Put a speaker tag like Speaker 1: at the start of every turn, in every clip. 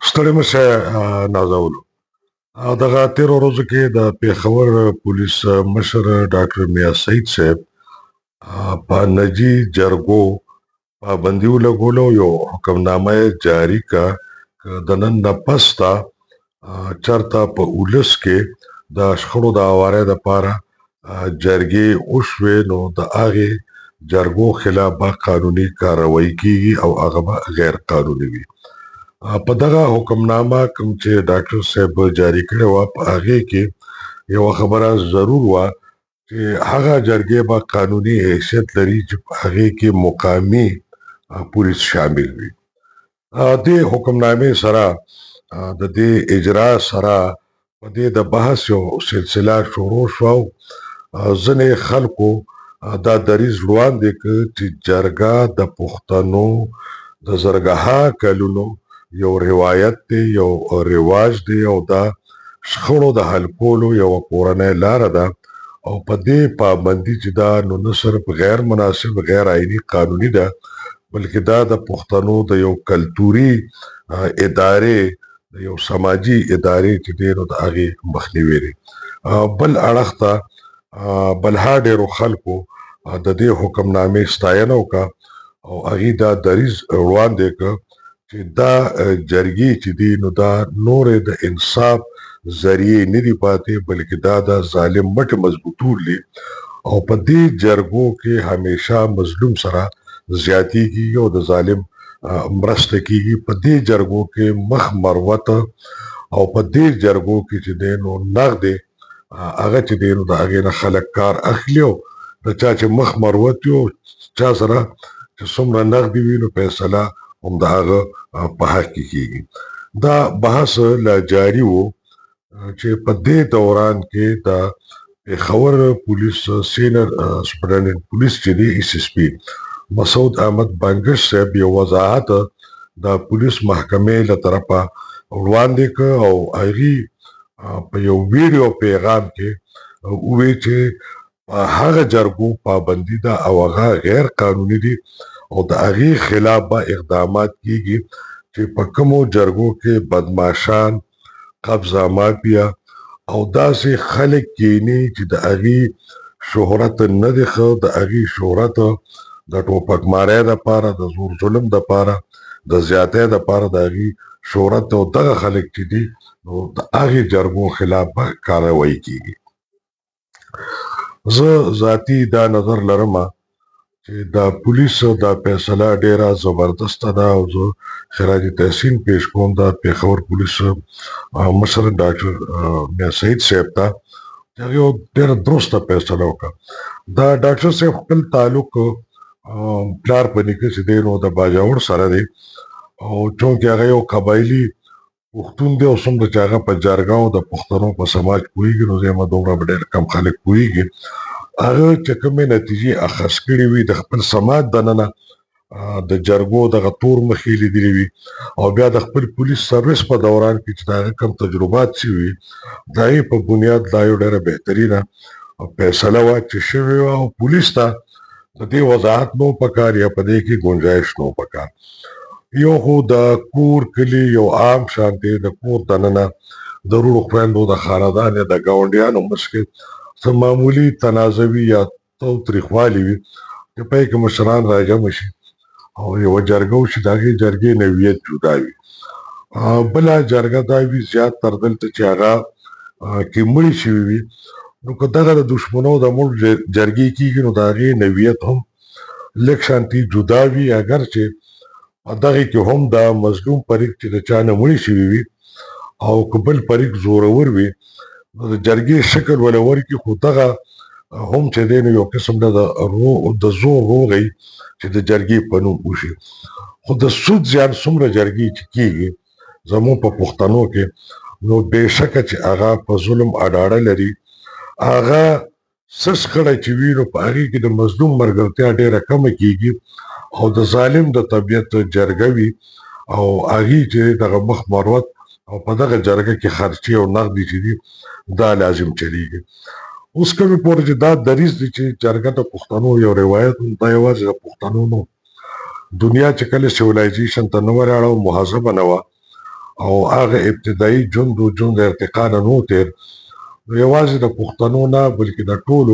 Speaker 1: ستړي مشه نازولو دغه تیرو ورځو کې د پېښور پولیس مشر ډاکټر میا سعید صاحب په نجی جرګو پابندي ولګولو یو حکمنامه یې جاری کا د نن نه پس ته چرته په اولس کې د شخړو د هوارۍ دپاره جرګې وشوې نو د هغې جرګو خلاف به قانوني کاروایي کیږي او هغه به غیر قانوني وي. په دغه حکمنامه کوم چې ډاکټر صاحب جاری کړې وه په هغې کې یوه خبره ضرور وه چې هغه جرګې به قانوني حیثیت لري چې په هغې کې مقامي پولیس شامل وي. دې حکمنامې سره د دې اجرا سره په دې د بحث یو سلسله شروع شوه او ځینې خلکو دا دریځ وړاندې کړ چې جرګه د پښتنو د زرګها کلونو یو روایت دی، یو رواج دی او دا شخړو د حل کولو یوه کورنۍ لاره ده او په دې پابندي چې دا نو نه صرف غیر مناسب غیر آئیني قانوني ده بلکې دا د پښتنو د یو کلتوري ادارې د یو سماجي ادارې چې دی نو د هغې مخنیوی دی. بل اړخ ته بلها ډېرو خلکو د دې حکمنامې ستاینه وکړه او هغې دا دریځ وړاندې کړ چې دا جرګې چې دي نو دا نورې د انصاف ذریعې نه دي پاتې بلکې دا د ظالم مټې مضبوطول دي او په دې جرګو کې همیشه مظلوم سره زیاتی کیږي او د ظالم مرسته کیږي. په دې جرګو کې مخ مروت او په دې جرګو کې چې دی نو نغد هغه چې دی نو د هغې نه خلک کار اخلي او د چا چې مخ مروت وي او چا سره چې څومره نغدي وي نو فیصله هم د هغه په حق کې کیږي. دا بحث لا جاري و چې په دې دوران کې د پېښور پولیس سینر سپرنټنډنټ پولیس چې دی ایس ایس پي مسعود احمد بنګش صاحب یو وضاحت د پولیس محکمې له طرفه وړاندې کړ او هغې په یو ویډیو پیغام کې وویل چې هغه جرګو پابندي ده او هغه غیر قانوني دي او د هغې خلاف به اقدامات کیږي چې په کومو جرګو کې بدماشان قبضه مافیا او داسې خلک کینی چې د هغې شهرت نه دی ښه، د هغې شهرت د ټوپک مارۍ دپاره د زور ظلم دپاره د زیاتۍ دپاره د هغې شهرت او دغه خلک چې دي نو د هغې جرګو خلاف به کاروایي کیږي. زه ذاتي دا نظر لرمه چې د پولیسو دا فیصله ډیره زبردسته ده او زه خراج تحسین پیش کوم د پېښور پولیسو مشر ډاکټر میا سعید صاحب ته چې هغې یو ډېره درسته فیصله وکړه. دا ډاکټر صاحب خپل تعلق پلار په نیکه چې دی نو د باجوړ سره دی او چونکې هغه یو قبایلي پښتون دی او څومره چې هغه په جرګاو د پښتنو په سماج پوهېږي نو زه یم دومره به ډېر کم خلک پوهېږي. هغه چې کومې نتیجې اخذ کړې وي د خپل سماج دننه د جرګو دغه تور مخې لیدلې وي او بیا د خپل پولیس سروس په دوران کې چې د هغه کم تجربات شوي وي د هغې په بنیاد دا یو ډېره بهترینه فیصله وه چې شوې وه او پولیس ته د دې وضاحت نو پکار یا په دې کې ګنجایش نو پکار. یو خو د کور کلي یو عام شانتې د کور دننه د وروڼو خویندو د خاندان یا د ګاونډیانو منځ کې څه معمولي تنازعي یا تاوتریخوالي وي چې په یې کې مشران راجمع شي او یوه جرګه وشي د هغې جرګې نوعیت جدا وي. بله جرګه دا وي زیات تر دلته چې هغه کې مړي شوي وي نو که دغه د دشمنو د مړو جرګې کېږي نو د هغې نوعیت هم لږ شانتي جدا وي اگر چې په دغې کې هم دا مظلوم فریق چې د چا نه مړي شوي وي او که بل فریق زورور وي نو د جرګې شکل وله ورکړي خو دغه هم چې دی نو یو قسم د زور روغی چې د جرګې په نوم وشي. خو د سود زیان څومره جرګې چې کېږي زموږ په پښتنو کې نو بېشکه چې هغه په ظلم اډاړه لري هغه څه شخړه چې وي نو په هغې کې د مظلوم ملګرتیا ډېره کمه کېږي او د ظالم د طبیعت جرګه وي او هغې چې دغه مخ مروت او په دغه جرګه کې خرچې او نغدې چې دي دا لازم چلیږي. اوس کومې پورې چې دا دریځ دی چې جرګه د پښتنو یو روایت دا یوازې د پښتنو نو دنیا چې کله سیولایزیشن ته نه ولاړه او مهذبه نه وه او هغه ابتدایي ژوند ارتقا نه نو تیر، نو یوازې د پښتنو نه بلکې د ټول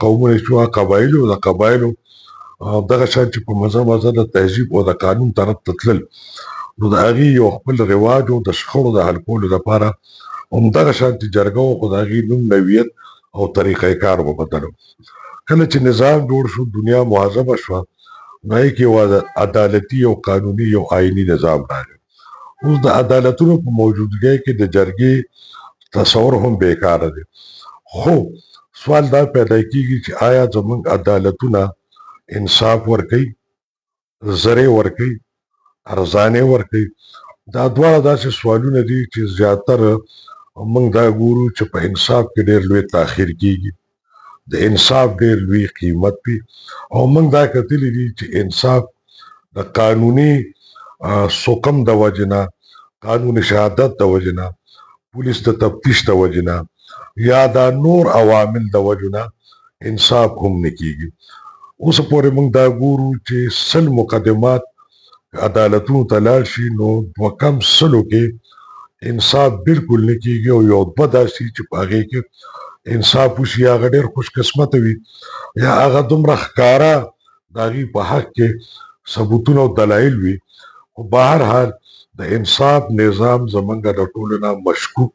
Speaker 1: قومونه شو، قبایلو د قبایلو دغه شان چې په مزه د تهذیب او د قانون طرف ته تلل، نو د هغې یو خپل رواج او د شخړو د حل کولو لپاره همدغه شانتې جرګه وه، خو د هغې نوم، نوعیت او طریقه کار وبدل. کله چې نظام جوړ شو، دنیا مهذبه شوه، نو هغې کې یو عدالتي او قانوني یو آئیني نظام راغی. اوس د عدالتونو په موجودګۍ کې د جرګې تصور هم بیکاره دی. خو سوال دا پیدا کیږي چې آیا زموږ عدالتونه انصاف ورکوي، زرې ورکوي، ارزانې ورکوي؟ دا دواړه داسې سوالونه دي چې زیاتره موږ دا ګورو چې په انصاف کې ډېر لوی تاخیر کیږي، د انصاف ډېر لوی قیمت وي، او موږ دا کتلي دي چې انصاف د قانوني سقم د وجې نه، قانوني شهادت د وجې نه، پولیس د تفتیش د وجې نه، یا دا نور عوامل د وجو نه انصاف هم نه کیږي. اوس پورې موږ دا ګورو چې 100 مقدمات عدالتونو ته لاړ شي، نو 2 کم 100 کې انصاف بالکل نه کیږي، او یو 2 داسې چې په هغې کې انصاف وشي، هغه ډېر خوش قسمته وي، یا هغه دومره ښکاره د هغې په حق کې ثبوتونه او دلایل وي. خو بهرحال د انصاف نظام زموږ د ټولو نه مشکوک،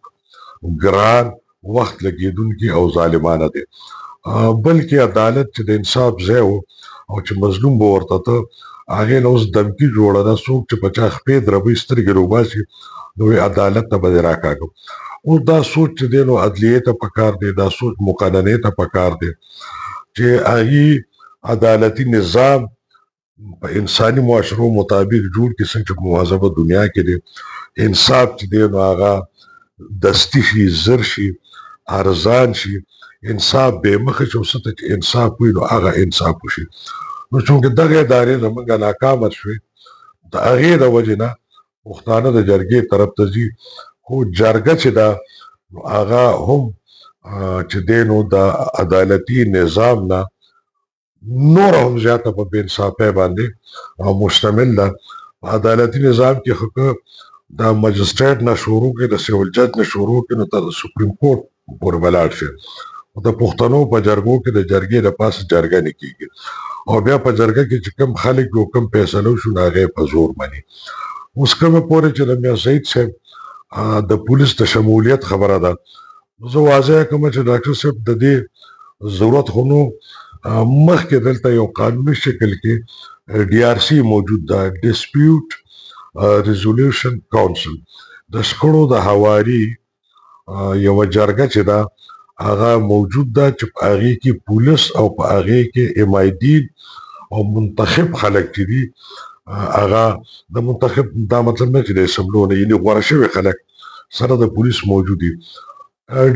Speaker 1: ګران، وخت لګېدونکي او ظالمانه دی. بلکې عدالت چې د انصاف ځای و، او چې مظلوم به ورته ته، هغې نه اوس دمکي جوړه ده. څوک چې په چا خپې دربوي، سترګې روباسي، نو وایي عدالت ته به دې راکاږم. اوس دا سوچ چې دی نو عدلیې ته پکار دی، دا سوچ مقننې ته پکار دی چې هغې عدالتي نظام په انساني معاشرو مطابق جوړ کړي، څنګه چې په مهذبه دنیا کې دی انصاف چې دی نو هغه دستي شي، زر شي، ارزان شي. انصاف بې مخه چې اوس ته چې انصاف وي، نو هغه انصاف وشي. نو چونکې دغه ادارې زموږ ناکامه شوې، د هغې د وجې نه پښتانه د جرګې طرف ته ځي. خو جرګه چې ده نو هغه هم چې دی نو د عدالتي نظام نه نور هم زیاته په بې انصافۍ باندې مشتمل ده. په عدالتي نظام کې خو که د مجسټریټ نه شروع کړي، د سیول جج نه شروع کړي، نو تر د سپریم کورټ پورې به لاړ شي. د پښتنو په جرګو کې د جرګې د پاسه جرګه نه کیږي، او بیا په جرګه کې چې کم خلک یو کم فیصله وشو، نو هغه په زور مني. اوس کومه پورې چې د میا سعید صاحب د پولیس د شمولیت خبره ده، نو زه واضح کوم چې ډاکټر صاحب د دې ضرورت خو نو مخکې دلته یو قانوني شکل کې DRC موجود ده، ډسپیوټ ریزولوشن کونسل، د شخړو د هواري یوه جرګه چې ده هغه موجود ده، چې په هغې کې پولیس او په هغې کې MID او منتخب خلک چې دي، هغه د منتخب دا مطلب نه چې د اسمبلو نه، یعنې غوره شوي خلک سره د پولیس موجود دي.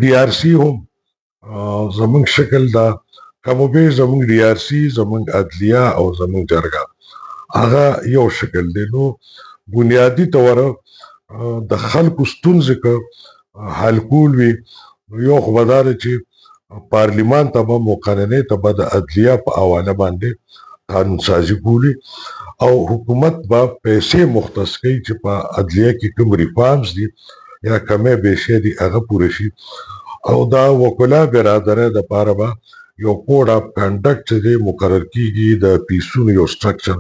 Speaker 1: DRC هم زموږ شکل ده، کم و بیش زموږ DRC، زموږ عدلیه او زموږ جرګه هغه یو شکل دی. نو بنیادي طوره د خلکو ستونزې که حل کول وي، نو یو خو به دا دی چې پارلیمان ته به، مقننې ته به د عدلیه په حواله باندې قانون سازي کولی، او حکومت به پیسې مختص کوي چې په عدلیه کې کوم ریفارمز دي یا کمې بیشې دي هغه پوره شي. او دا وکلا برادرۍ دپاره به یو کوډ اف کنډکټ چې دی مقرر کیږي، د پیسونو یو سټرکچر،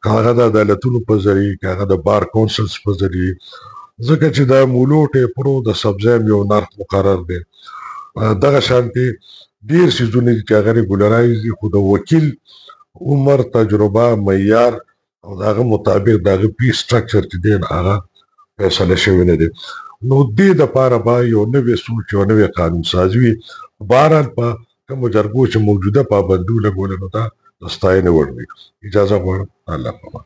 Speaker 1: که هغه د عدالتونو په ذریعې، که هغه د بار کونسلز په ذریعې، ځکه چې د مولو ټیپرو د سبزیم یو نرخ مقرر دی. دغه شانتې ډېر څیزونه دي چې هغه ریګولرایز دي، خو د وکیل عمر، تجربه، معیار او د هغه مطابق د هغه فی سټرکچر چې دی هغه فیصله شوی نه دی. نو دې دپاره به یو نوی سوچ، یو نوی قانون سازي وي. بهرحال په کومو جرګو چې موجوده پابندي ولګوله، نو دا د ستاینې وړ وي. اجازه غواړم. الله پامان.